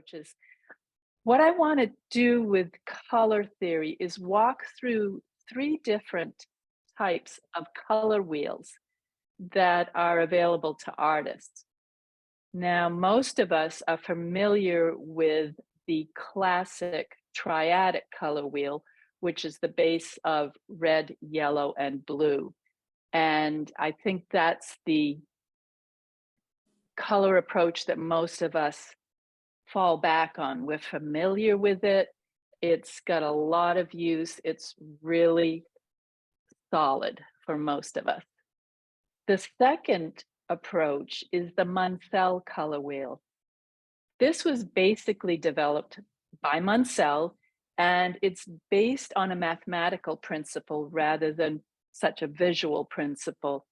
approaches. What I want to do with color theory is walk through three different types of color wheels that are available to artists. Now, most of us are familiar with the classic triadic color wheel, which is the base of red, yellow, and blue. And I think that's the color approach that most of us fall back on. We're familiar with it. It's got a lot of use. It's really solid for most of us. The second approach is the Munsell color wheel. This was basically developed by Munsell, and it's based on a mathematical principle rather than such a visual principle.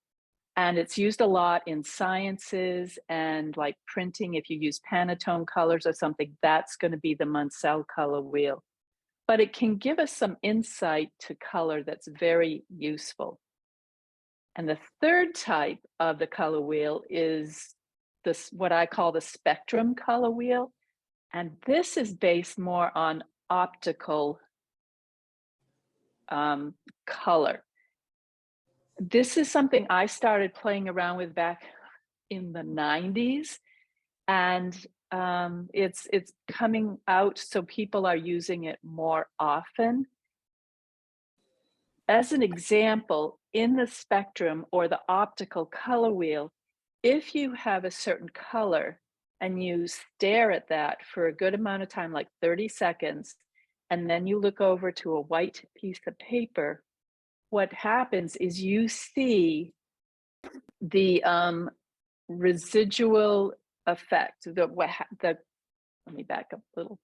And it's used a lot in sciences and like printing. If you use Pantone colors or something, that's going to be the Munsell color wheel. But it can give us some insight to color that's very useful. And the third type of the color wheel is this, what I call the spectrum color wheel. And this is based more on optical color. This is something I started playing around with back in the 90s, and it's coming out, so people are using it more often. As an example, in the spectrum or the optical color wheel, if you have a certain color and you stare at that for a good amount of time, like 30 seconds, and then you look over to a white piece of paper, what happens is you see the residual effect. Let me back up a little.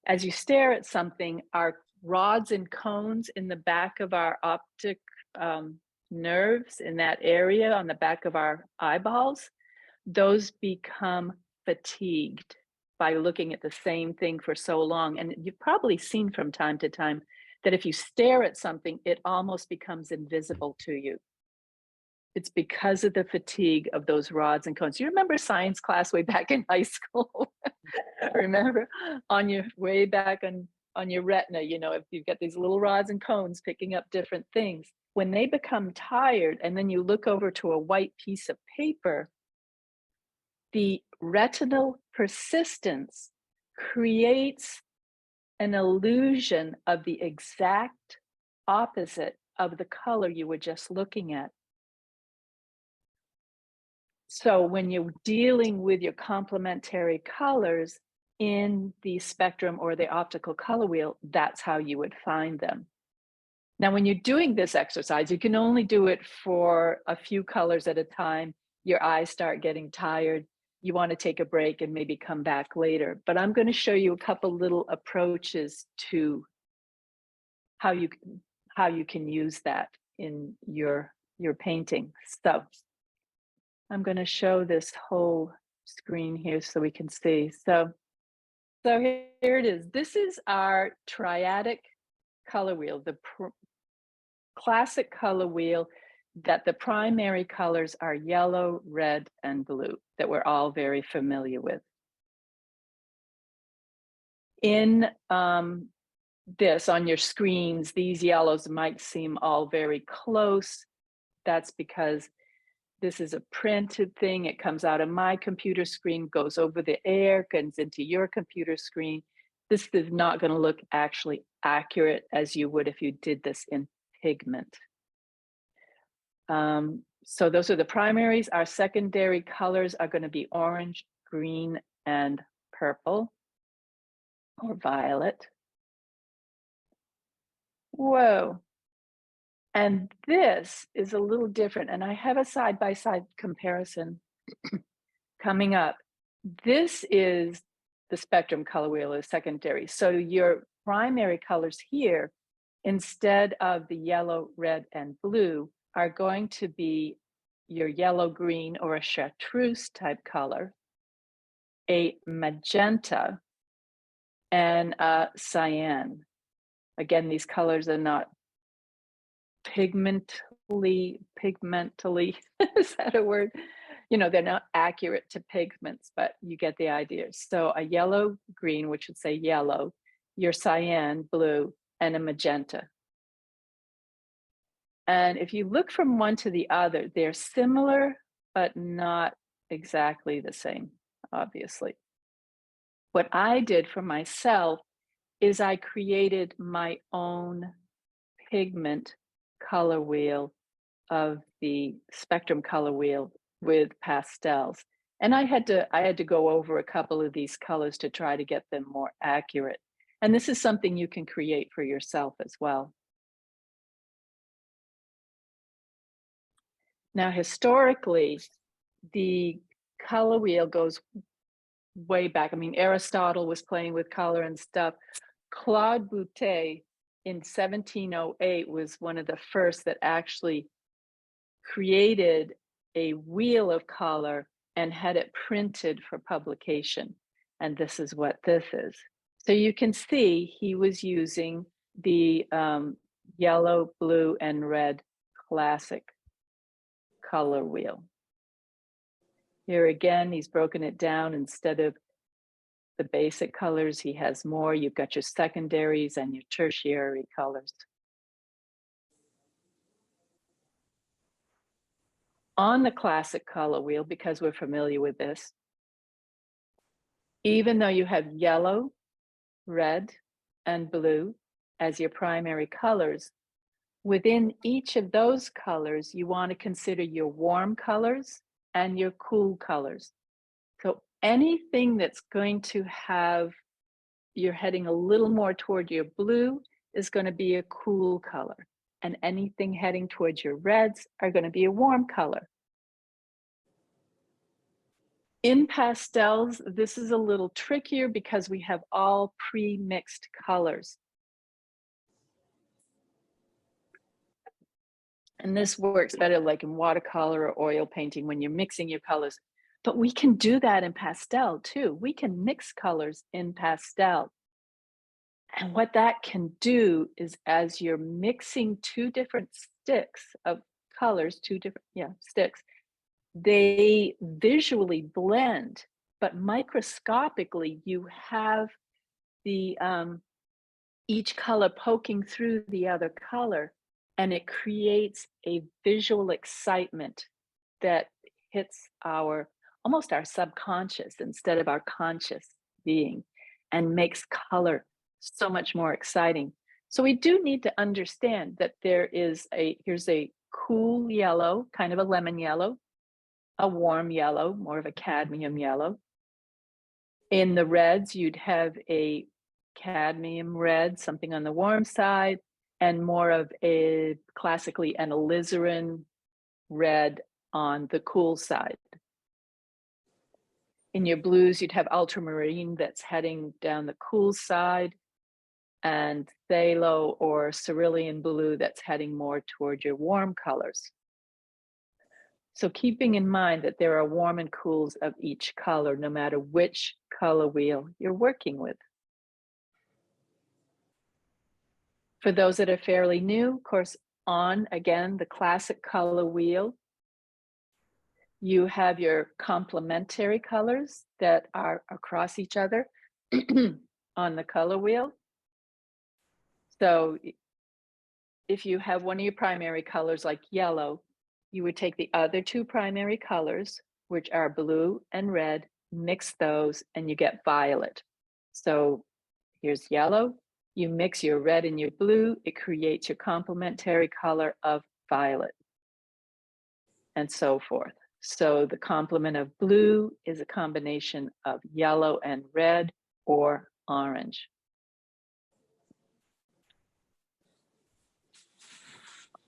As you stare at something, our rods and cones in the back of our optic nerves in that area on the back of our eyeballs, those become fatigued by looking at the same thing for so long. And you've probably seen from time to time that if you stare at something, it almost becomes invisible to you. It's because of the fatigue of those rods and cones. You remember science class way back in high school? Remember on your way back on your retina, you know, if you've got these little rods and cones picking up different things, when they become tired and then you look over to a white piece of paper, the retinal persistence creates an illusion of the exact opposite of the color you were just looking at. So when you're dealing with your complementary colors in the spectrum or the optical color wheel, that's how you would find them. Now, when you're doing this exercise, you can only do it for a few colors at a time. Your eyes start getting tired. You want to take a break and maybe come back later. But I'm going to show you a couple little approaches to how you can use that in your painting. So I'm going to show this whole screen here so we can see. So here it is. This is our triadic color wheel, the classic color wheel that the primary colors are yellow, red, and blue that we're all very familiar with. In this, on your screens, these yellows might seem all very close. That's because this is a printed thing. It comes out of my computer screen, goes over the air, comes into your computer screen. This is not going to look actually accurate as you would if you did this in pigment. So those are the primaries. Our secondary colors are going to be orange, green, and purple or violet. Whoa. And this is a little different. And I have a side-by-side comparison coming up. This is the spectrum color wheel is secondary. So your primary colors here, instead of the yellow, red, and blue, are going to be your yellow, green, or a chartreuse type color, a magenta, and a cyan. Again, these colors are not pigmentally, is that a word? you know, they're not accurate to pigments, but you get the idea. So a yellow green, which would say yellow, your cyan blue, and a magenta. And if you look from one to the other, they're similar, but not exactly the same, obviously. What I did for myself is I created my own pigment color wheel of the spectrum color wheel with pastels. And I had to go over a couple of these colors to try to get them more accurate. And this is something you can create for yourself as well. Now, historically, the color wheel goes way back. I mean, Aristotle was playing with color and stuff. Claude Boutet in 1708 was one of the first that actually created a wheel of color and had it printed for publication. And this is what this is. So you can see he was using the yellow, blue, and red classic color wheel. Here again, he's broken it down. Instead of the basic colors, he has more. You've got your secondaries and your tertiary colors. On the classic color wheel, because we're familiar with this, even though you have yellow, red, and blue as your primary colors, within each of those colors, you want to consider your warm colors and your cool colors. So anything that's going to have, you're heading a little more toward your blue is going to be a cool color. And anything heading towards your reds are going to be a warm color. In pastels, this is a little trickier because we have all pre-mixed colors. And this works better like in watercolor or oil painting when you're mixing your colors. But we can do that in pastel too. We can mix colors in pastel. And what that can do is as you're mixing two different sticks of colors, sticks, they visually blend, but microscopically you have the each color poking through the other color, and it creates a visual excitement that hits our almost our subconscious instead of our conscious being, and makes color so much more exciting. So we do need to understand that there is here's a cool yellow, kind of a lemon yellow, a warm yellow, more of a cadmium yellow. In the reds, you'd have a cadmium red, something on the warm side, and more of a classically an alizarin red on the cool side. In your blues, you'd have ultramarine that's heading down the cool side, and phthalo or cerulean blue that's heading more toward your warm colors. So keeping in mind that there are warm and cools of each color, no matter which color wheel you're working with. For those that are fairly new, of course, on, again, the classic color wheel, you have your complementary colors that are across each other on the color wheel. So if you have one of your primary colors like yellow, you would take the other two primary colors, which are blue and red, mix those, and you get violet. So here's yellow. You mix your red and your blue, it creates your complementary color of violet, and so forth. So the complement of blue is a combination of yellow and red or orange.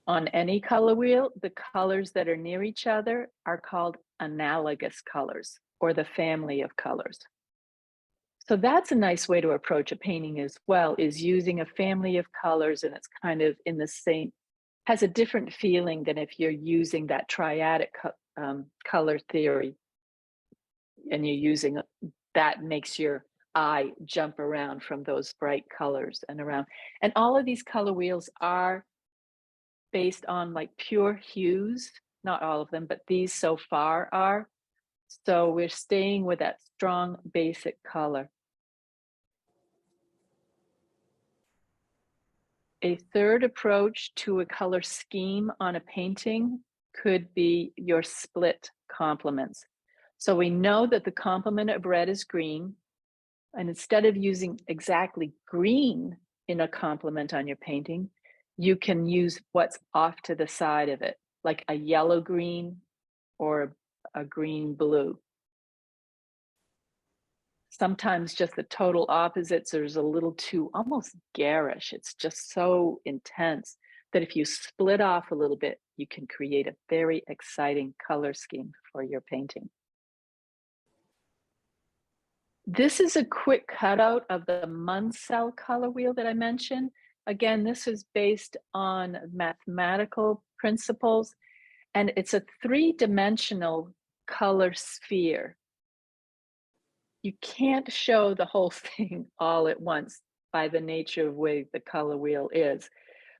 On any color wheel, the colors that are near each other are called analogous colors, or the family of colors. So that's a nice way to approach a painting as well, is using a family of colors, and it's kind of in the same, has a different feeling than if you're using that triadic color theory, and you're using that makes your eye jump around from those bright colors and around. And all of these color wheels are based on like pure hues, not all of them, but these so far are. So we're staying with that strong basic color. A third approach to a color scheme on a painting could be your split complements. So we know that the complement of red is green, and instead of using exactly green in a complement on your painting, you can use what's off to the side of it, like a yellow green or a green blue. Sometimes just the total opposites are a little too almost garish. It's just so intense that if you split off a little bit, you can create a very exciting color scheme for your painting. This is a quick cutout of the Munsell color wheel that I mentioned. Again, this is based on mathematical principles, and it's a three-dimensional color sphere. You can't show the whole thing all at once by the nature of the way the color wheel is.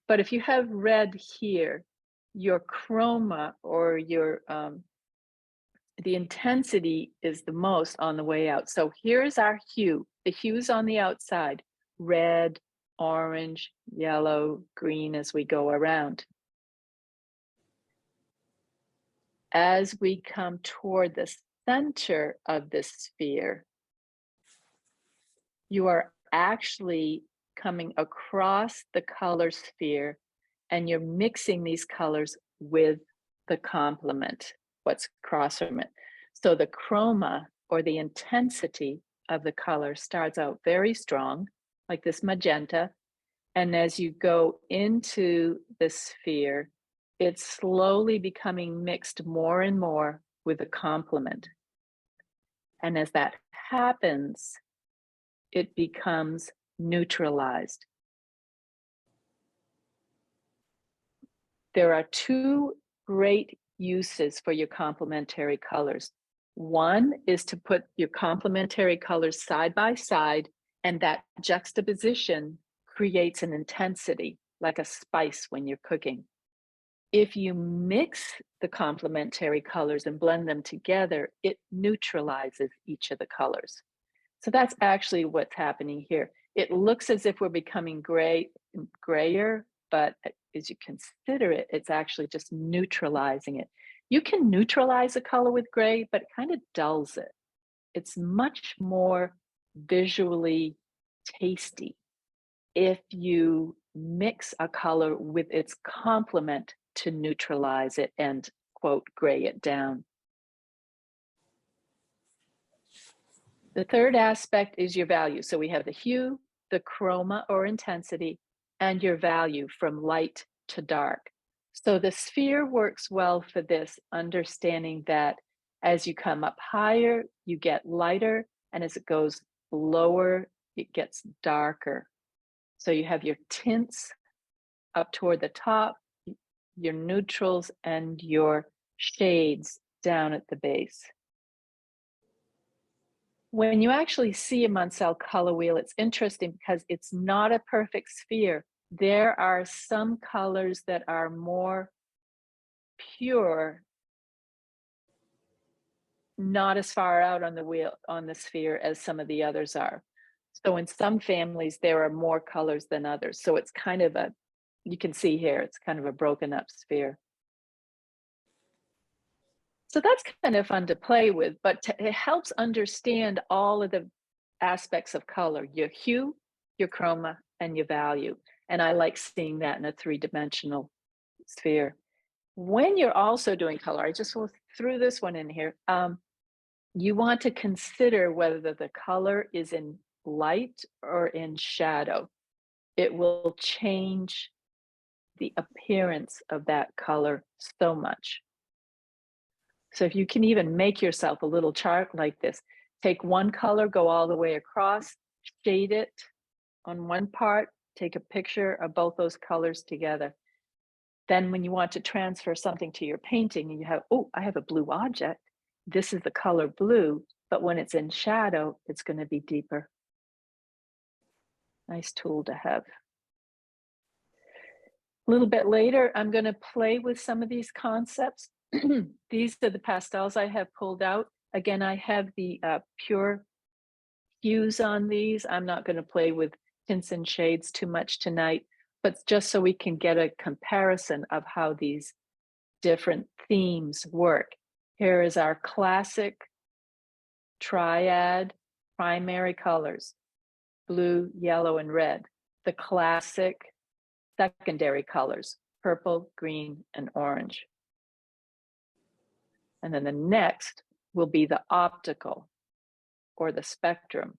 But if you have red here, your chroma or your the intensity is the most on the way out. So here's our hue. The hue's on the outside: red, orange, yellow, green as we go around. As we come toward the center of this sphere, you are actually coming across the color sphere and you're mixing these colors with the complement, what's across from it. So the chroma, or the intensity of the color, starts out very strong, like this magenta. And as you go into the sphere, it's slowly becoming mixed more and more with the complement. And as that happens, it becomes neutralized. There are two great uses for your complementary colors. One is to put your complementary colors side by side, and that juxtaposition creates an intensity, like a spice when you're cooking. If you mix the complementary colors and blend them together, it neutralizes each of the colors. So that's actually what's happening here. It looks as if we're becoming grayer, but as you consider it, it's actually just neutralizing it. You can neutralize a color with gray, but it kind of dulls it. It's much more visually tasty if you mix a color with its complement to neutralize it and, quote, gray it down. The third aspect is your value. So we have the hue, the chroma or intensity, and your value from light to dark. So the sphere works well for this, understanding that as you come up higher, you get lighter, and as it goes lower, it gets darker. So you have your tints up toward the top, your neutrals, and your shades down at the base. When you actually see a Munsell color wheel, it's interesting because it's not a perfect sphere. There are some colors that are more pure, not as far out on the wheel, on the sphere, as some of the others are. So in some families, there are more colors than others. So it's kind of a, you can see here, it's kind of a broken up sphere. So that's kind of fun to play with, but it helps understand all of the aspects of color: your hue, your chroma, and your value. And I like seeing that in a three-dimensional sphere. When you're also doing color, I just threw this one in here. You want to consider whether the color is in light or in shadow. It will change the appearance of that color so much. So if you can even make yourself a little chart like this, take one color, go all the way across, shade it on one part, take a picture of both those colors together. Then when you want to transfer something to your painting and you have, oh, I have a blue object, this is the color blue, but when it's in shadow, it's going to be deeper. Nice tool to have. A little bit later, I'm going to play with some of these concepts. These are the pastels I have pulled out. Again, I have the pure hues on these. I'm not going to play with tints and shades too much tonight, but just so we can get a comparison of how these different themes work. Here is our classic triad primary colors, blue, yellow, and red. The classic secondary colors, purple, green, and orange. And then the next will be the optical or the spectrum.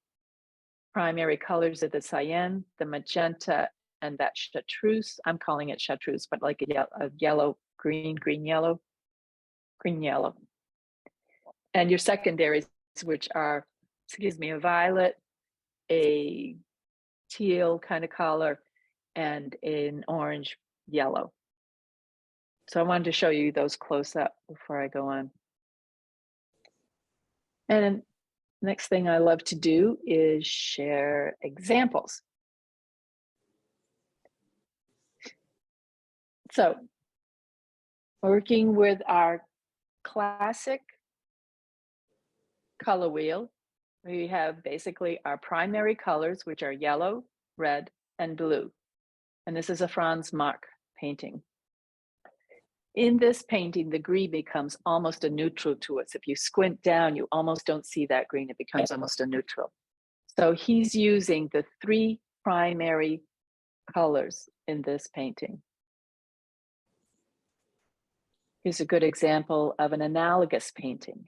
Primary colors are the cyan, the magenta, and that chartreuse. I'm calling it chartreuse, but like a yellow, green, green, yellow, green, yellow. And your secondaries, which are, excuse me, a violet, a teal kind of color, and an orange yellow. So I wanted to show you those close up before I go on. And next thing I love to do is share examples. So working with our classic color wheel, we have basically our primary colors, which are yellow, red, and blue. And this is a Franz Marc painting. In this painting, the green becomes almost a neutral to us. If you squint down, you almost don't see that green. It becomes almost a neutral. So he's using the 3 primary colors in this painting. Here's a good example of an analogous painting,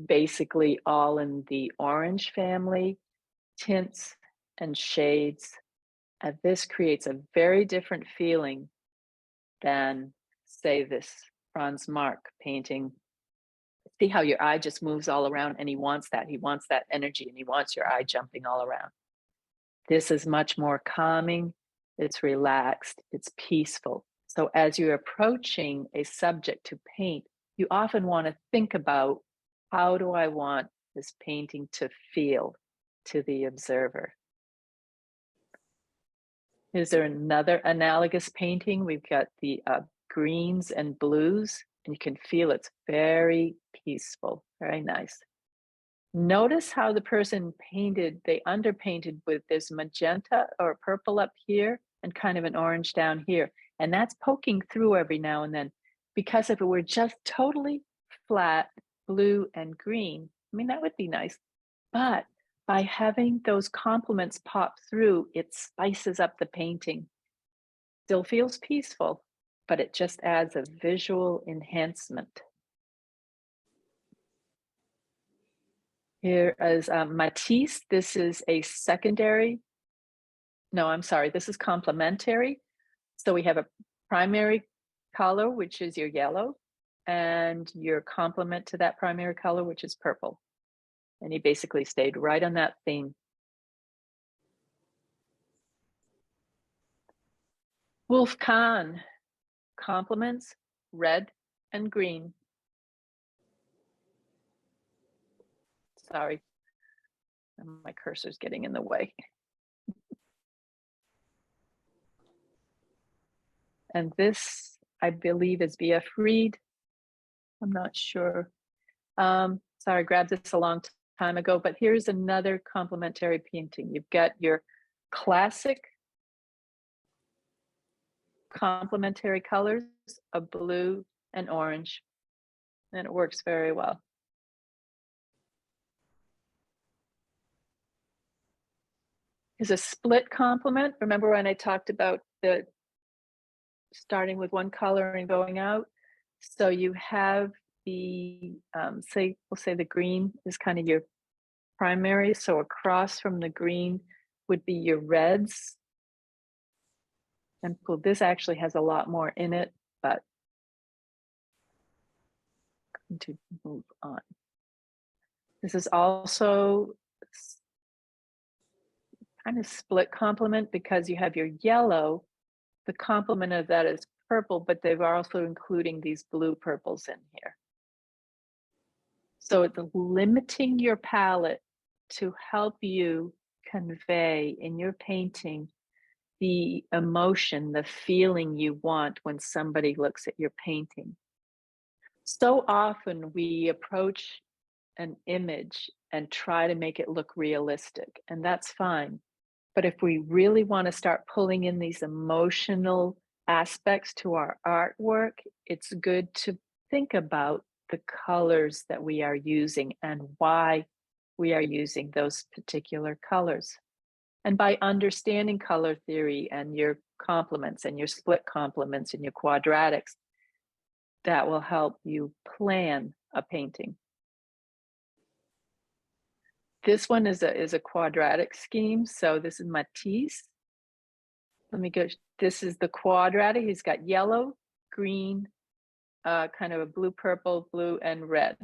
basically all in the orange family, tints and shades. And this creates a very different feeling than, say, this Franz Marc painting. See how your eye just moves all around, and he wants that. He wants that energy, and he wants your eye jumping all around. This is much more calming. It's relaxed. It's peaceful. So as you're approaching a subject to paint, you often want to think about, how do I want this painting to feel to the observer? Is there another analogous painting? We've got the greens and blues, and you can feel it's very peaceful, very nice. Notice how the person painted, they underpainted with this magenta or purple up here and kind of an orange down here. And that's poking through every now and then, because if it were just totally flat blue and green, I mean, that would be nice. But by having those complements pop through, it spices up the painting. Still feels peaceful, but it just adds a visual enhancement. Here is Matisse. This is a secondary. No, I'm sorry. This is complementary. So we have a primary color, which is your yellow, and your complement to that primary color, which is purple. And he basically stayed right on that theme. Wolf Kahn, complements, red and green. Sorry, my cursor's getting in the way. And this, I believe, is B.F. Reed. I'm not sure. Sorry, I grabbed this a long time ago, but here's another complementary painting. You've got your classic complementary colors of blue and orange, and it works very well. Is a split complement. Remember when I talked about the starting with one color and going out? So you have the, we'll say the green is kind of your primary. So across from the green would be your reds. And this actually has a lot more in it, but I'm going to move on. This is also kind of split complement, because you have your yellow, the complement of that is purple, but they're also including these blue purples in here. So it's limiting your palette to help you convey in your painting the emotion, the feeling you want when somebody looks at your painting. So often we approach an image and try to make it look realistic, and that's fine. But if we really want to start pulling in these emotional aspects to our artwork, it's good to think about the colors that we are using and why we are using those particular colors. And by understanding color theory and your complements and your split complements and your quadratics, that will help you plan a painting. This one is a quadratic scheme. So this is Matisse. Let me go. This is the quadratic. He's got yellow, green, kind of a blue, purple, blue, and red.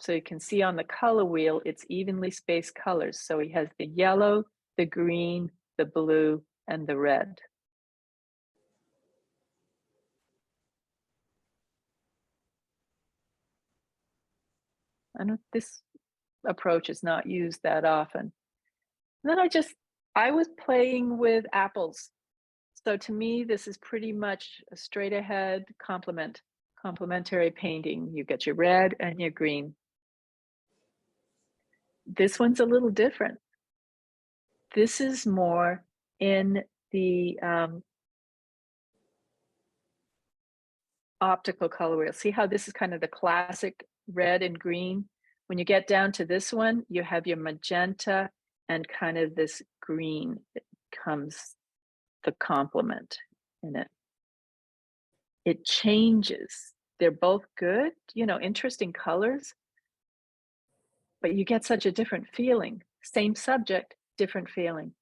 So you can see on the color wheel, it's evenly spaced colors. So he has the yellow, the green, the blue, and the red. I know this approach is not used that often. And then I was playing with apples. So to me, this is pretty much a straight ahead complementary painting. You get your red and your green. This one's a little different. This is more in the optical color wheel. See how this is kind of the classic red and green? When you get down to this one, you have your magenta and kind of this green. It comes the complement in it. It changes. They're both good, you know, interesting colors, but you get such a different feeling. Same subject, different feeling.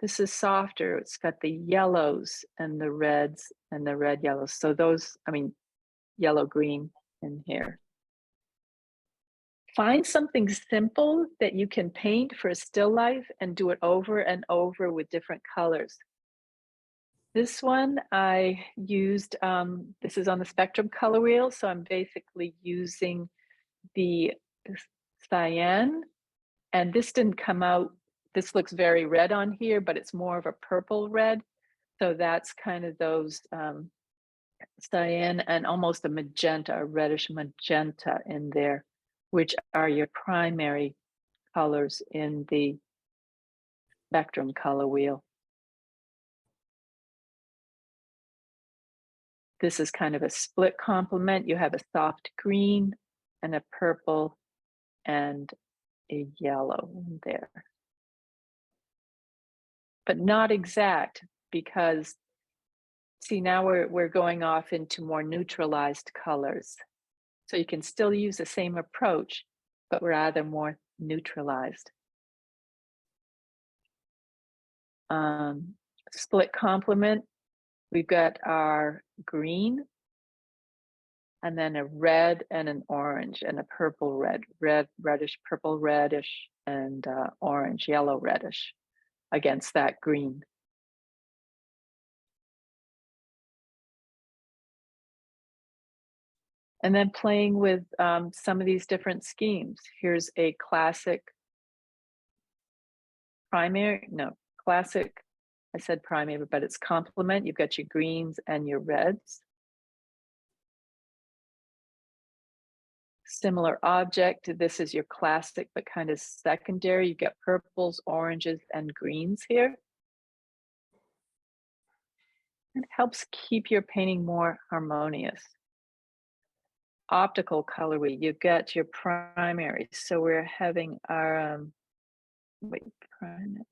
This is softer. It's got the yellows and the reds and the red yellows. So those, I mean, yellow, green in here. Find something simple that you can paint for a still life and do it over and over with different colors. This one I used, this is on the spectrum color wheel. So I'm basically using the cyan, and this didn't come out. This looks very red on here, but it's more of a purple red. So that's kind of those cyan and almost a magenta, a reddish magenta in there, which are your primary colors in the spectrum color wheel. This is kind of a split complement. You have a soft green and a purple and a yellow in there. But not exact, because see, now we're going off into more neutralized colors. So you can still use the same approach, but rather more neutralized. Split complement, we've got our green, and then a red and an orange and a purple red, reddish, purple reddish, and orange, yellow reddish against that green. And then playing with some of these different schemes. Here's a classic primary, no, classic, I said primary, but it's complement. You've got your greens and your reds. Similar object, this is your classic, but kind of secondary. You get purples, oranges, and greens here. It helps keep your painting more harmonious. Optical color wheel, you get your primaries. So we're having our, primaries.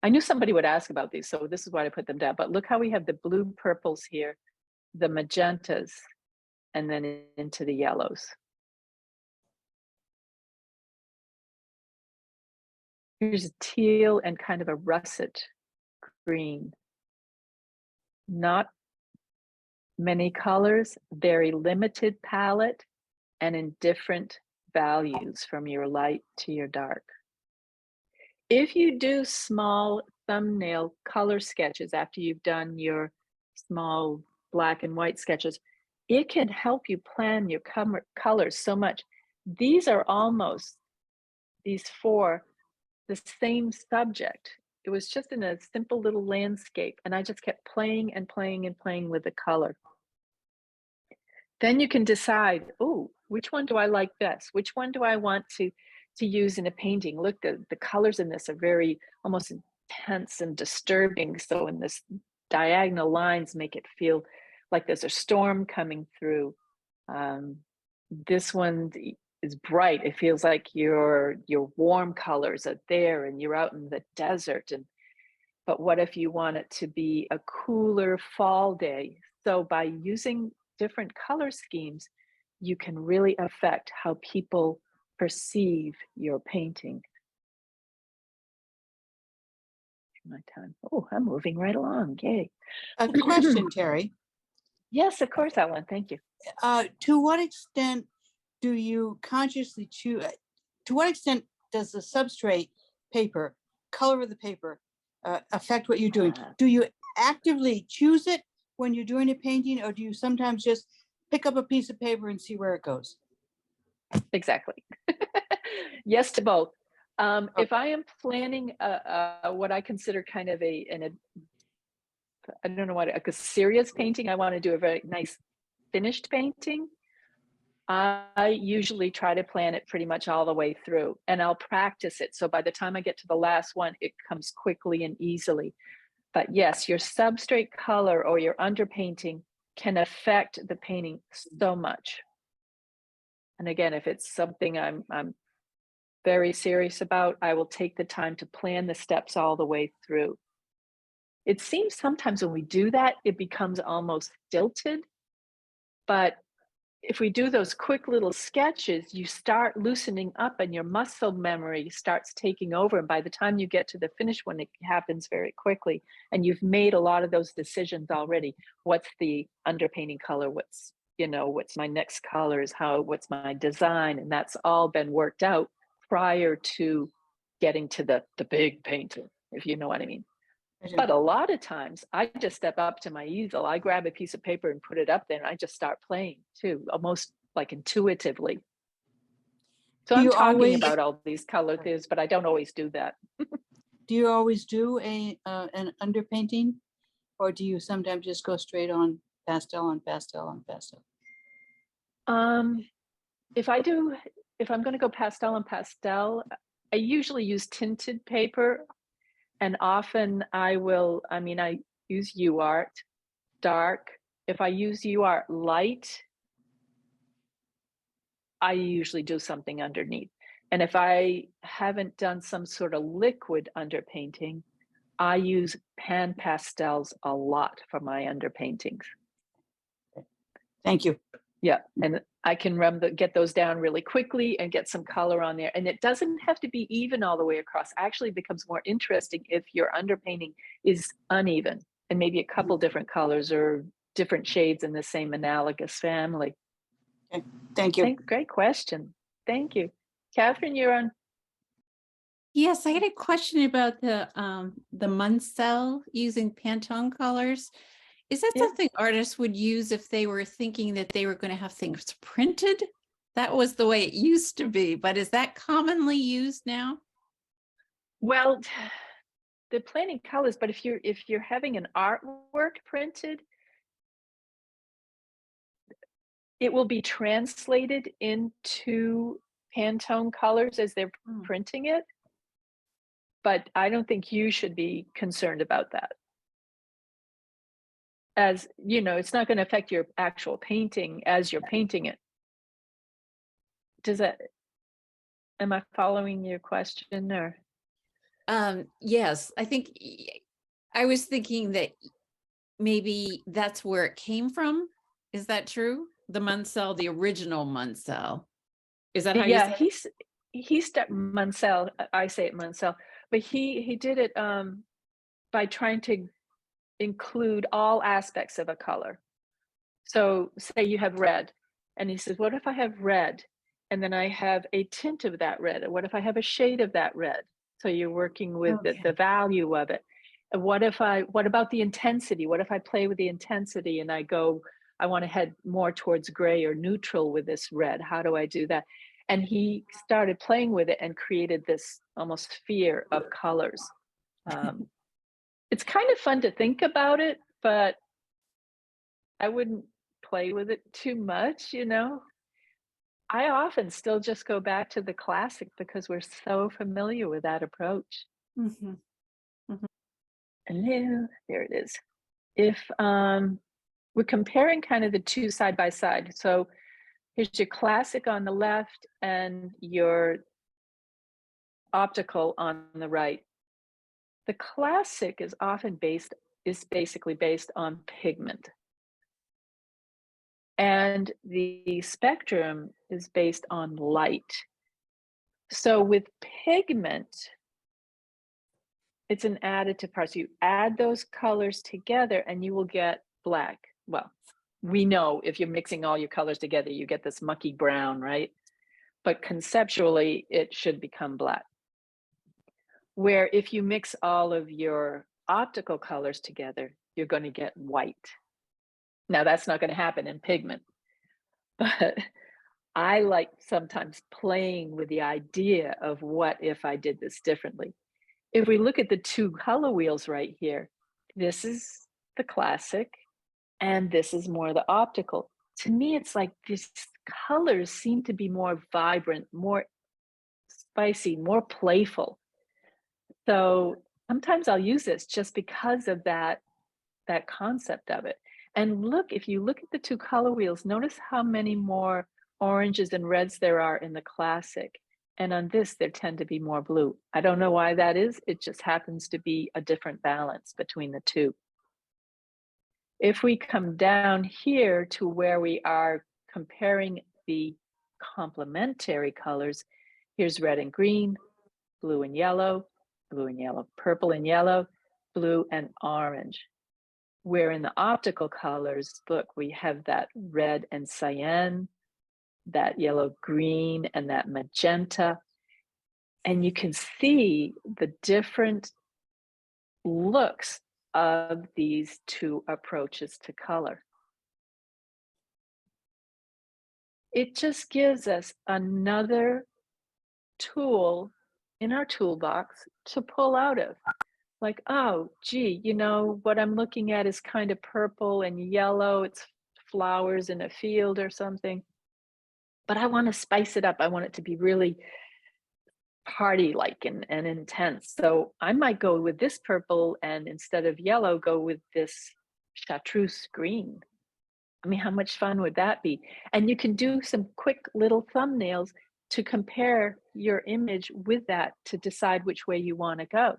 I knew somebody would ask about these, so this is why I put them down. But look how we have the blue purples here, the magentas, and then into the yellows. Here's a teal and kind of a russet green. Not many colors, very limited palette, and in different values from your light to your dark. If you do small thumbnail color sketches after you've done your small black and white sketches, it can help you plan your colors so much. These are almost, these four, the same subject it was just in a simple little landscape, and I just kept playing and playing and playing with the color. Then you can decide, oh, which one do I like best? Which one do I want to use in a painting? Look, the colors in this are very almost intense and disturbing. So in this diagonal lines make it feel like there's a storm coming through. Um, this one is bright. It feels like your warm colors are there and you're out in the desert. And but what if you want it to be a cooler fall day? So by using different color schemes, you can really affect how people perceive your painting. My time. Oh, I'm moving right along. Yay. A question, Terry. Yes, of course, Ellen. Thank you. To what extent do you consciously choose? To what extent does the substrate paper, color of the paper, affect what you're doing? Do you actively choose it when you're doing a painting, or do you sometimes just pick up a piece of paper and see where it goes? Exactly. Yes to both. If I am planning what I consider kind of I don't know what, like a serious painting, I want to do a very nice finished painting. I usually try to plan it pretty much all the way through, and I'll practice it. So by the time I get to the last one, it comes quickly and easily. But yes, your substrate color or your underpainting can affect the painting so much. And again, if it's something I'm very serious about, I will take the time to plan the steps all the way through. It seems sometimes when we do that, it becomes almost stilted. But if we do those quick little sketches, you start loosening up and your muscle memory starts taking over. And by the time you get to the finished one, it happens very quickly. And you've made a lot of those decisions already. What's the underpainting color? What's my next colors? What's my design? And that's all been worked out prior to getting to the big painting, if you know what I mean. But a lot of times I just step up to my easel, I grab a piece of paper and put it up there, and I just start playing too, almost like intuitively. So I'm talking about all these color things, but I don't always do that. Do you always do an underpainting, or do you sometimes just go straight on pastel on pastel on pastel? If I'm going to go pastel on pastel, I usually use tinted paper, and often I use UArt dark. If I use UArt light, I usually do something underneath. And if I haven't done some sort of liquid underpainting, I use pan pastels a lot for my underpaintings. Thank you. Yeah, and I can get those down really quickly and get some color on there. And it doesn't have to be even all the way across. Actually, it becomes more interesting if your underpainting is uneven and maybe a couple different colors or different shades in the same analogous family. Okay. Thank you. Great question. Thank you. Catherine, you're on. Yes, I had a question about the Munsell using Pantone colors. Is that something artists would use if they were thinking that they were going to have things printed? That was the way it used to be, but is that commonly used now? Well, they're planning colors, but if you're having an artwork printed, it will be translated into Pantone colors as they're printing it. But I don't think you should be concerned about that. As you know, it's not going to affect your actual painting as you're painting it. Am I following your question or? Yes, I think I was thinking that maybe that's where it came from. Is that true? The Munsell, the original Munsell. Is that how you say it? He's Munsell. I say it Munsell, but he did it by trying to include all aspects of a color. So say you have red, and he says, what if I have red and then I have a tint of that red? Or what if I have a shade of that red? So you're working with the value of it. And what about the intensity? What if I play with the intensity and I want to head more towards gray or neutral with this red? How do I do that? And he started playing with it and created this almost sphere of colors. It's kind of fun to think about it, but I wouldn't play with it too much, you know? I often still just go back to the classic because we're so familiar with that approach. Mhm. Mhm. And then there it is. If we're comparing kind of the two side by side. So here's your classic on the left and your optical on the right. The classic is basically based on pigment. And the spectrum is based on light. So with pigment, it's an additive part. So you add those colors together and you will get black. Well, we know if you're mixing all your colors together, you get this mucky brown, right? But conceptually, it should become black. Where if you mix all of your optical colors together, you're going to get white. Now, that's not going to happen in pigment, but I like sometimes playing with the idea of what if I did this differently. If we look at the two color wheels right here, this is the classic and this is more the optical. To me, it's like these colors seem to be more vibrant, more spicy, more playful. So sometimes I'll use this just because of that concept of it. And look, if you look at the two color wheels, notice how many more oranges and reds there are in the classic. And on this, there tend to be more blue. I don't know why that is. It just happens to be a different balance between the two. If we come down here to where we are comparing the complementary colors, here's red and green, blue and yellow, purple and yellow, blue and orange. Where in the optical colors, look, we have that red and cyan, that yellow green, and that magenta. And you can see the different looks of these two approaches to color. It just gives us another tool in our toolbox to pull out of. Like, oh, gee, you know, what I'm looking at is kind of purple and yellow. It's flowers in a field or something. But I want to spice it up. I want it to be really party-like and intense. So I might go with this purple and instead of yellow, go with this chartreuse green. I mean, how much fun would that be? And you can do some quick little thumbnails to compare your image with that to decide which way you want to go.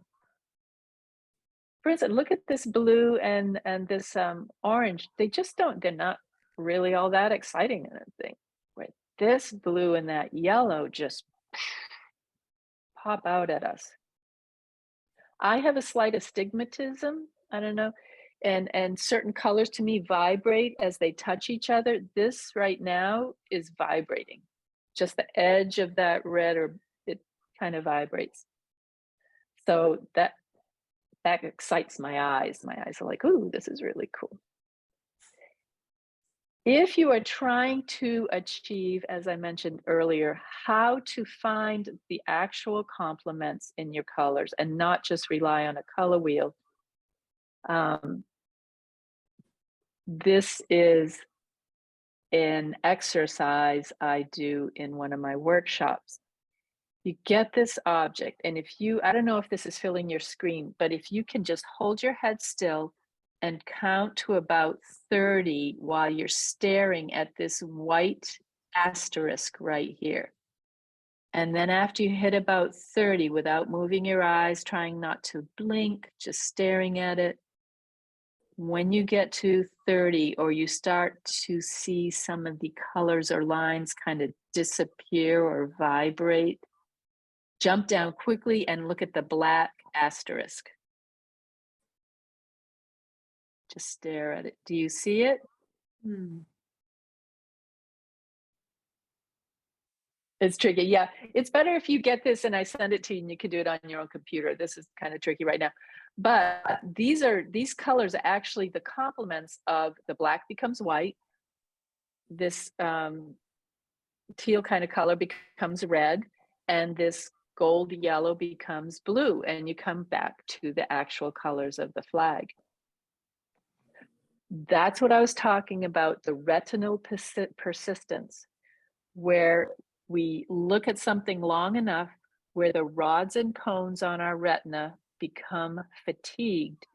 For instance, look at this blue and this orange. They're not really all that exciting, I think. Right? This blue and that yellow just pop out at us. I have a slight astigmatism. I don't know. And certain colors to me vibrate as they touch each other. This right now is vibrating. Just the edge of that red, or it kind of vibrates. So that excites my eyes. My eyes are like, ooh, this is really cool. If you are trying to achieve, as I mentioned earlier, how to find the actual complements in your colors and not just rely on a color wheel, this is an exercise I do in one of my workshops. You get this object, and I don't know if this is filling your screen, but if you can just hold your head still and count to about 30 while you're staring at this white asterisk right here. And then after you hit about 30, without moving your eyes, trying not to blink, just staring at it, when you get to 30 or you start to see some of the colors or lines kind of disappear or vibrate, jump down quickly and look at the black asterisk. Just stare at it. Do you see it? It's tricky. Yeah, it's better if you get this and I send it to you and you can do it on your own computer. This is kind of tricky right now. But these colors are actually the complements of the black becomes white. This teal kind of color becomes red, and this gold yellow becomes blue, and you come back to the actual colors of the flag. That's what I was talking about, the retinal persistence, where we look at something long enough where the rods and cones on our retina become fatigued.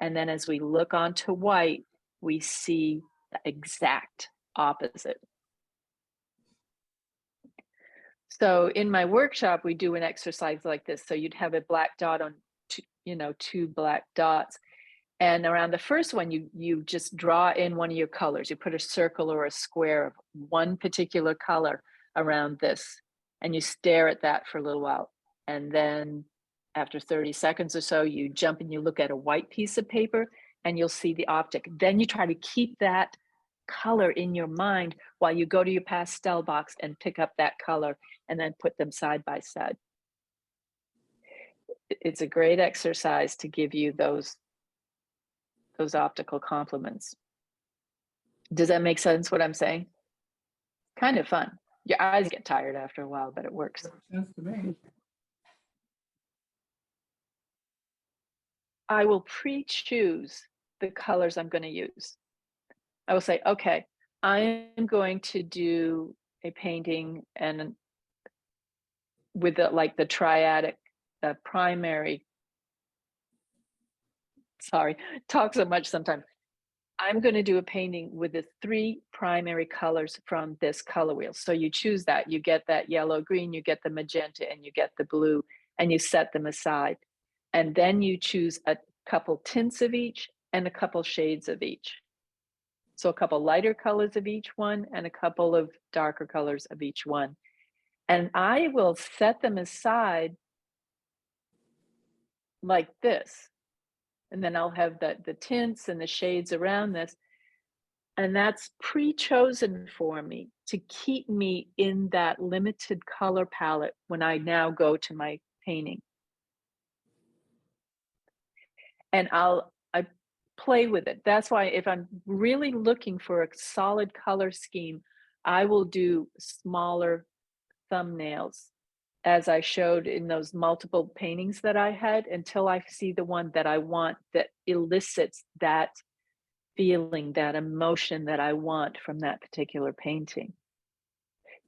And then as we look onto white, we see the exact opposite. So in my workshop, we do an exercise like this. So you'd have a black dot on two black dots. And around the first one, you just draw in one of your colors. You put a circle or a square of one particular color around this, and you stare at that for a little while. And then after 30 seconds or so, you jump and you look at a white piece of paper, and you'll see the optic. Then you try to keep that color in your mind while you go to your pastel box and pick up that color and then put them side by side. It's a great exercise to give you those optical complements. Does that make sense what I'm saying? Kind of fun. Your eyes get tired after a while, but it works. Makes sense to me. I will pre-choose the colors I'm going to use. I will say, okay, I'm going to do a painting and with the triadic primary. Sorry, talk so much sometimes. I'm going to do a painting with the 3 primary colors from this color wheel. So you choose that, you get that yellow, green, you get the magenta, and you get the blue, and you set them aside. And then you choose a couple tints of each and a couple shades of each. So a couple lighter colors of each one and a couple of darker colors of each one. And I will set them aside like this. And then I'll have the tints and the shades around this. And that's pre-chosen for me to keep me in that limited color palette when I now go to my painting. And I play with it. That's why if I'm really looking for a solid color scheme, I will do smaller thumbnails, as I showed in those multiple paintings that I had, until I see the one that I want that elicits that feeling, that emotion that I want from that particular painting.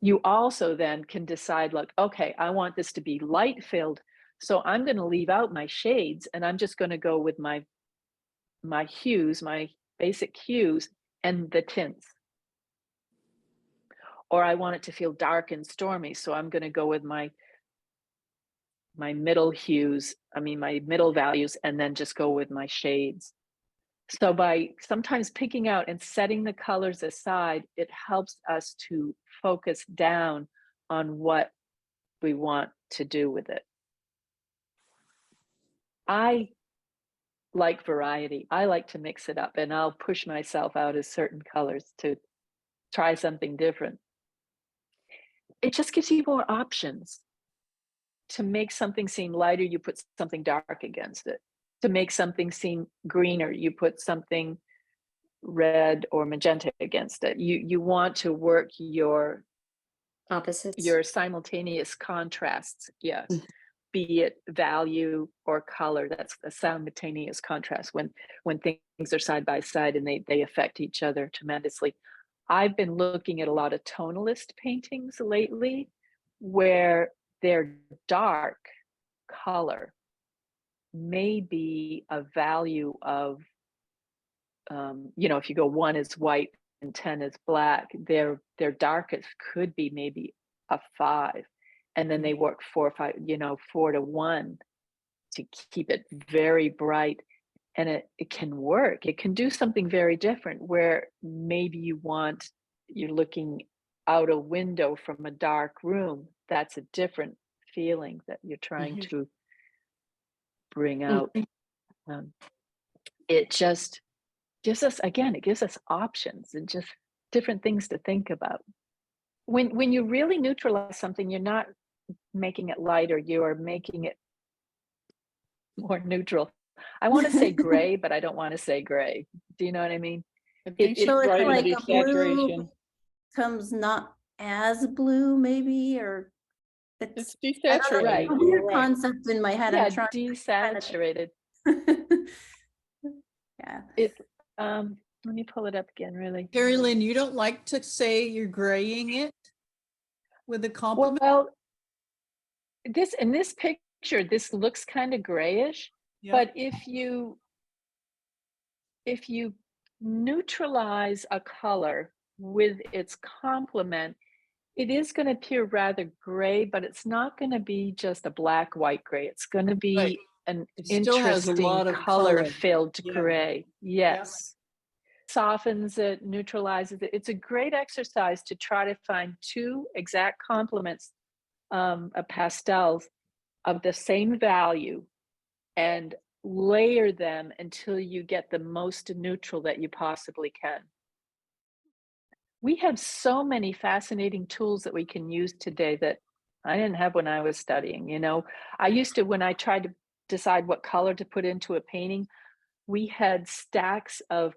You also then can decide, like, okay, I want this to be light filled, so I'm going to leave out my shades and I'm just going to go with my hues, my basic hues, and the tints. Or I want it to feel dark and stormy, so I'm going to go with my middle hues, my middle values, and then just go with my shades. So by sometimes picking out and setting the colors aside, it helps us to focus down on what we want to do with it. I like variety. I like to mix it up, and I'll push myself out of certain colors to try something different. It just gives you more options. To make something seem lighter, you put something dark against it. To make something seem greener, you put something red or magenta against it. You want to work your Opposites. your simultaneous contrasts, yes. Be it value or color. That's a simultaneous contrast when things are side by side and they affect each other tremendously. I've been looking at a lot of tonalist paintings lately where their dark color may be a value of, if you go 1 is white and 10 is black, their darkest could be maybe a 5. And then they work 4 to 1 to keep it very bright. And it can work. It can do something very different where maybe you're looking out a window from a dark room. That's a different feeling that you're trying to bring out. It just gives us options and just different things to think about. When you really neutralize something, you're not making it lighter, you are making it more neutral. I want to say gray, but I don't want to say gray. Do you know what I mean? I think So it's Right, like the a blue saturation. comes not as blue, maybe, or It's It's another desaturated. Right. You're weird right. concept in my head. Yeah, I'm trying. desaturated. Yeah. It, let me pull it up again, really. Carrie Lynn, you don't like to say you're graying it with a compliment? Well, this in this picture, this looks kind of grayish, Yeah. but if you neutralize a color with its complement, it is going to appear rather gray, but it's not going to be just a black white gray. It's going to be Right. an It still has a interesting lot of color color. filled Yeah. gray. Yes. Softens it, neutralizes it. It's a great exercise to try to find two exact complements of pastels of the same value and layer them until you get the most neutral that you possibly can. We have so many fascinating tools that we can use today that I didn't have when I was studying. You know, I used to, when I tried to decide what color to put into a painting, we had stacks of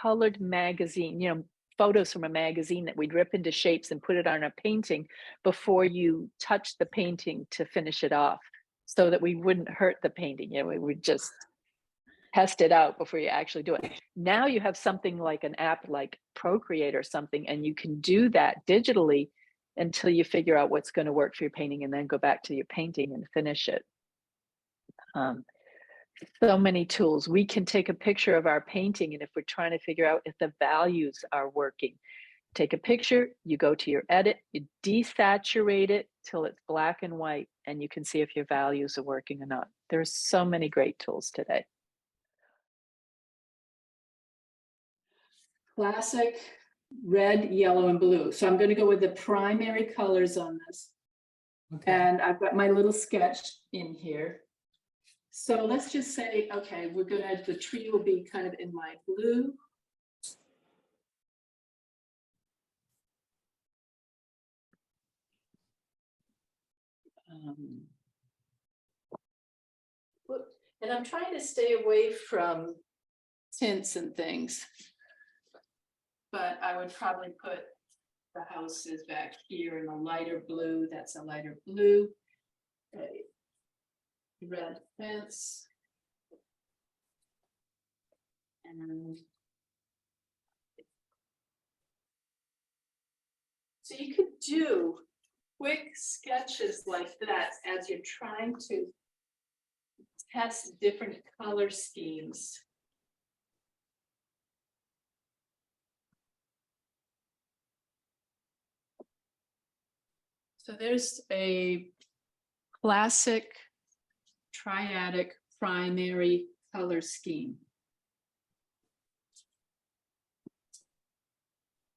colored magazine, you know, photos from a magazine that we'd rip into shapes and put it on a painting before you touch the painting to finish it off, so that we wouldn't hurt the painting. You know, we would just test it out before you actually do it. Now you have something like an app like Procreate or something, and you can do that digitally until you figure out what's going to work for your painting and then go back to your painting and finish it. So many tools. We can take a picture of our painting, and if we're trying to figure out if the values are working, take a picture, you go to your edit, you desaturate it till it's black and white, and you can see if your values are working or not. There's so many great tools today. Classic red, yellow, and blue. So I'm going to go with the primary colors on this. Okay. And I've got my little sketch in here. So let's just say, okay, the tree will be kind of in my blue. And I'm trying to stay away from tints and things. But I would probably put the houses back here in a lighter blue. That's a lighter blue. A red fence. And so you could do quick sketches like that as you're trying to test different color schemes. So there's a classic triadic primary color scheme.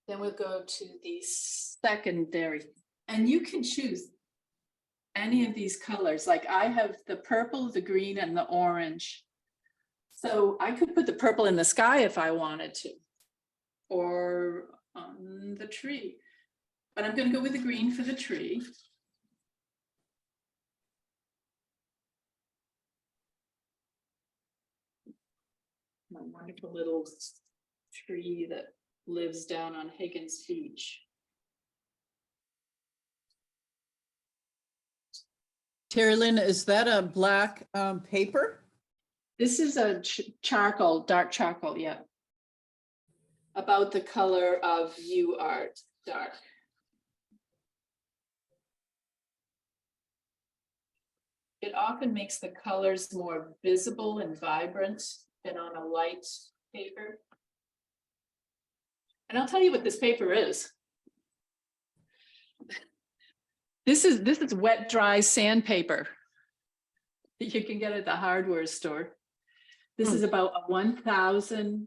Then we'll go to the secondary, and you can choose any of these colors. Like I have the purple, the green, and the orange. So I could put the purple in the sky if I wanted to, or on the tree. But I'm going to go with the green for the tree. My wonderful little tree that lives down on Higgins Beach. Terry Lynn, is that a black paper? This is a charcoal, dark charcoal, yeah. About the color of you art, dark. It often makes the colors more visible and vibrant than on a light paper. And I'll tell you what this paper is. This is wet, dry sandpaper that you can get at the hardware store. This is about a 1000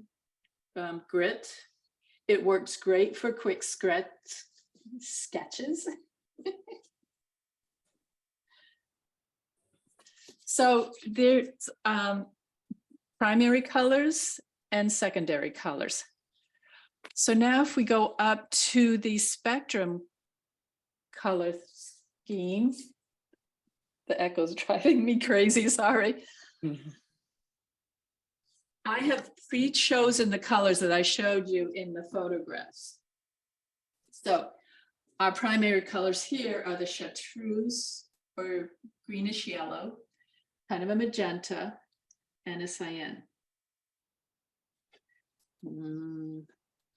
grit. It works great for quick sketches. So there's primary colors and secondary colors. So now if we go up to the spectrum color scheme, the echo's driving me crazy, sorry. Mm-hmm. I have pre-chosen the colors that I showed you in the photographs. So Our primary colors here are the chartreuse or greenish yellow, kind of a magenta, and a cyan.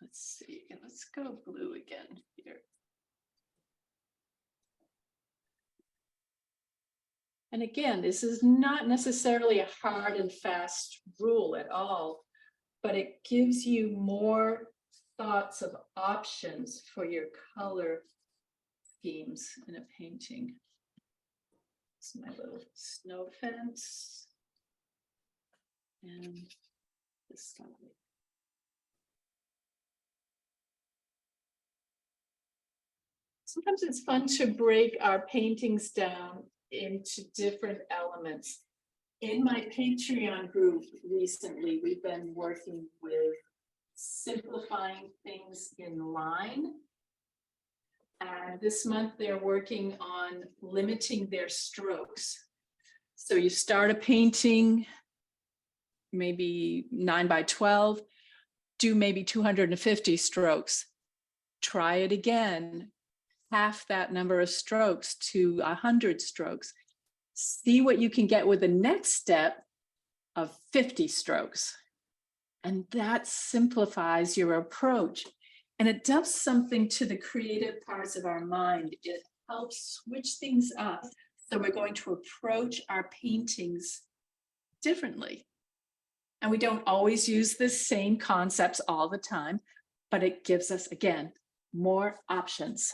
Let's see, let's go blue again here. And again, this is not necessarily a hard and fast rule at all, but it gives you more thoughts of options for your color schemes in a painting. It's my little snow fence. And this one. Sometimes it's fun to break our paintings down into different elements. In my Patreon group recently, we've been working with simplifying things in line. And this month they're working on limiting their strokes. So you start a painting, maybe 9 by 12, do maybe 250 strokes. Try it again, half that number of strokes to 100 strokes. See what you can get with the next step of 50 strokes. And that simplifies your approach. And it does something to the creative parts of our mind. It helps switch things up. So we're going to approach our paintings differently. And we don't always use the same concepts all the time, but it gives us, again, more options.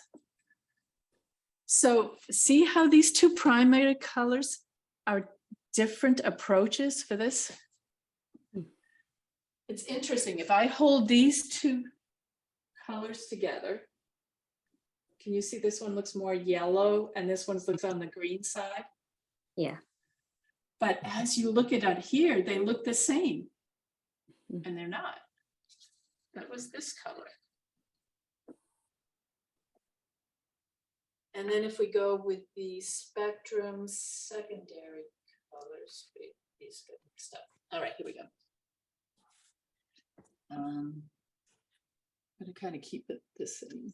So see how these two primary colors are different approaches for this? It's interesting. If I hold these two colors together, can you see this one looks more yellow and this one looks on the green side? Yeah. But as you look at it here, they look the same. And they're not. That was this color. And then if we go with the spectrum secondary colors, these good stuff. All right, here we go. I'm going to kind of keep it the same.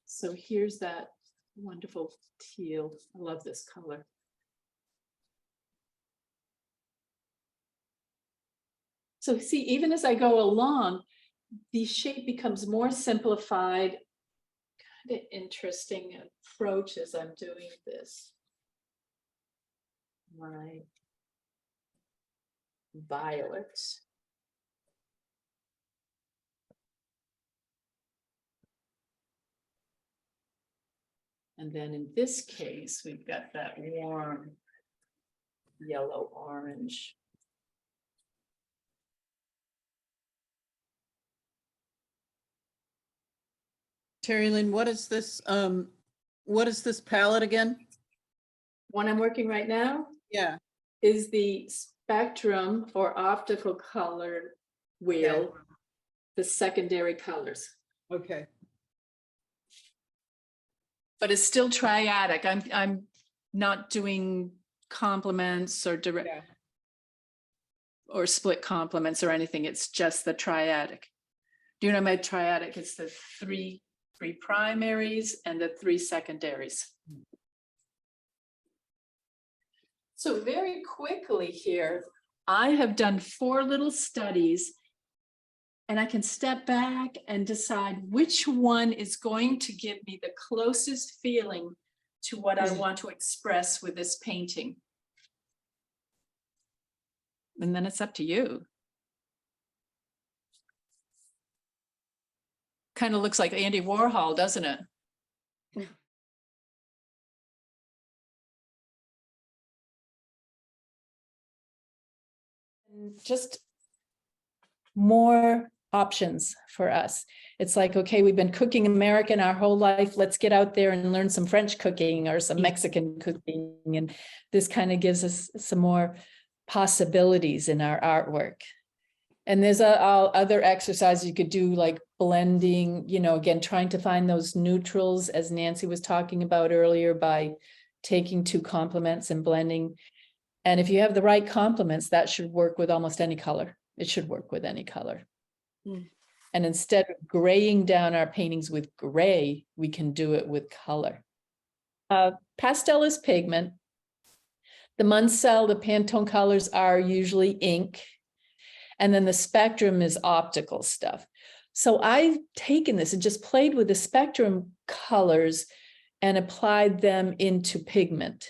So here's that wonderful teal. I love this color. So see, even as I go along, the shape becomes more simplified. Kind of interesting approach as I'm doing this. My violet. And then in this case, we've got that warm yellow orange. Terry Lynn, what is this palette again? One I'm working right now Yeah. is the spectrum or optical color wheel, the secondary colors. Okay. But it's still triadic. I'm not doing complements or direct or split complements or anything. It's just the triadic. Do you know my triadic? It's the three primaries and the 3 secondaries. So very quickly here, I have done 4 little studies and I can step back and decide which one is going to give me the closest feeling to what I want to express with this painting. And then it's up to you. Kind of looks like Andy Warhol, doesn't it? Just more options for us. It's like, okay, we've been cooking American our whole life. Let's get out there and learn some French cooking or some Mexican cooking. And this kind of gives us some more possibilities in our artwork. And there's other exercises you could do, like blending, you know, again, trying to find those neutrals, as Nancy was talking about earlier, by taking 2 complements and blending. And if you have the right complements, that should work with almost any color. It should work with any color. And instead of graying down our paintings with gray, we can do it with color. Pastel is pigment. The Munsell, the Pantone colors are usually ink. And then the spectrum is optical stuff. So I've taken this and just played with the spectrum colors and applied them into pigment.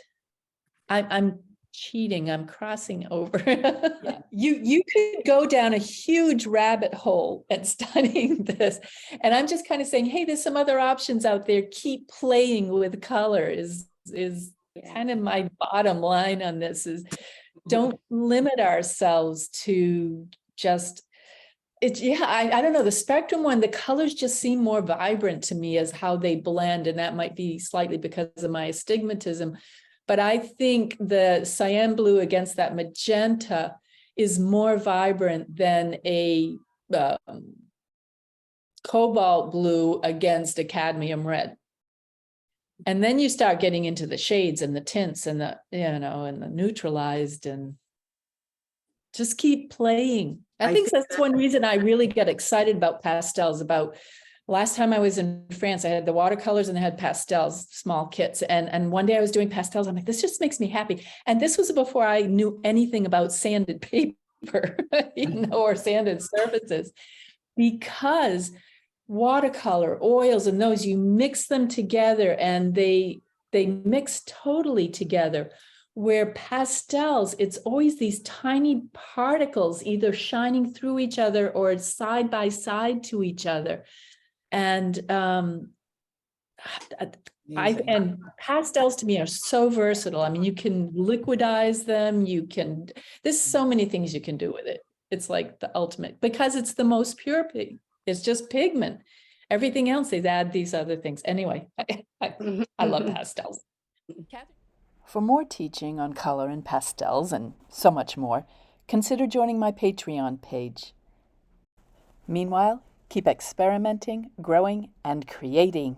I'm cheating, I'm crossing over. Yeah. You could go down a huge rabbit hole at studying this. And I'm just kind of saying, hey, there's some other options out there. Keep playing with color is kind of my bottom line on this is don't limit ourselves to just it's I don't know, the spectrum one, the colors just seem more vibrant to me as how they blend, and that might be slightly because of my astigmatism. But I think the cyan blue against that magenta is more vibrant than a cobalt blue against a cadmium red. And then you start getting into the shades and the tints and the, and the neutralized, and just keep playing. I think that's one reason I really get excited about pastels. About last time I was in France, I had the watercolors and I had pastels, small kits. And one day I was doing pastels. I'm like, this just makes me happy. And this was before I knew anything about sanded paper, or sanded surfaces, because watercolor, oils, and those, you mix them together and they mix totally together. Where pastels, it's always these tiny particles either shining through each other or side by side to each other. And and pastels to me are so versatile. I mean, you can liquidize them, there's so many things you can do with it. It's like the ultimate, because it's the most pure it's just pigment. Everything else, they add these other things. Anyway, I love pastels. For more teaching on color and pastels and so much more, consider joining my Patreon page. Meanwhile, keep experimenting, growing, and creating.